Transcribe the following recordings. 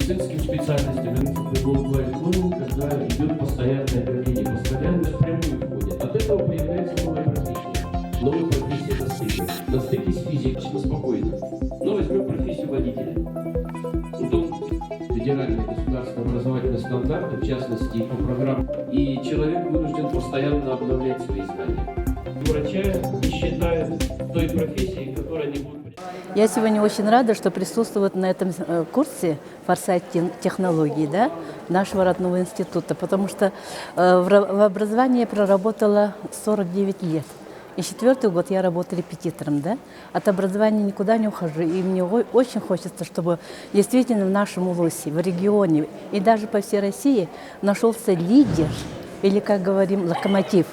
медицинским специальностям, когда идет постоянное давление, постоянно впрямую входит. От этого появляется новая профессия. Новая профессия на стыке. На стыке с физикой, спокойно. Но возьмем профессию водителя. Федеральные государственные образовательные стандарты, в частности, по программам. И человек вынужден постоянно обновлять свои знания. Врача не считают той профессией, которая не будет. Я сегодня очень рада, что присутствую на этом курсе «Форсайт технологий», да, нашего родного института, потому что в образовании я проработала 49 лет. И 4-й год я работаю репетитором, да. От образования никуда не ухожу. И мне очень хочется, чтобы действительно в нашем Улусе, в регионе и даже по всей России нашелся лидер, или, как говорим, локомотив.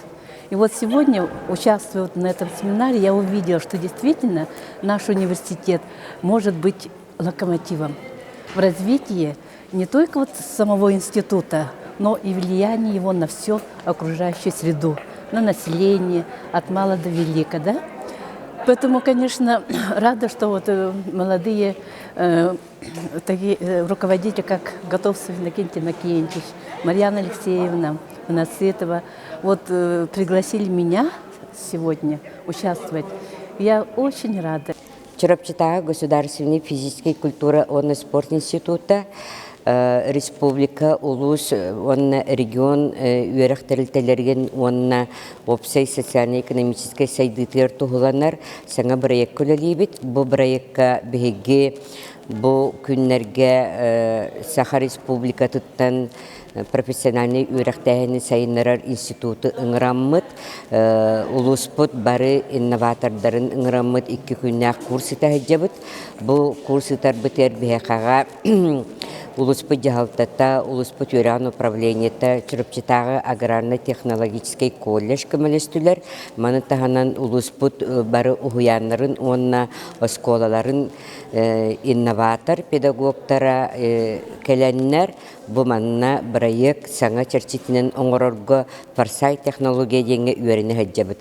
И вот сегодня, участвуя на этом семинаре, я увидела, что действительно наш университет может быть локомотивом в развитии не только вот самого института, но и влияние его на всю окружающую среду, на население, от мала до велика, да? Поэтому, конечно, рада, что вот молодые такие руководители, как Готовцев Иннокентий Макеевич, Марьяна Алексеевна Насытова, вот пригласили меня сегодня участвовать. Я очень рада. Чарапчатага Государственный физический культура и спорт института, республика, улус, регион, үйрәхтәрелтәләрген, опсай социально-экономический сайдытыр туғыланар, саңа проект көлелейбет. Бұл проектка бігеге, бұл күннерге Саха Республика тұттан профессиональный үйрәхтәхені сайынырар институты ыңыраммыт, улуспыт бары инноватордарын ыңыраммыт 2 күннәк курсы тәхеджабыт. Бұл курсы тарбытер бігеқаға Улуспыт жахалтата, Улуспыт юран управлениета, Чарапчатага аграрно-технологический колледж көмелестілер. Маны таханан Улуспыт бары угуяннарын, онна осколаларын инноватор, педагогтара келеннер. Бу манна проект саңа чарчитинен оңорорго форсайт технология денге үйеріне хаджабыт.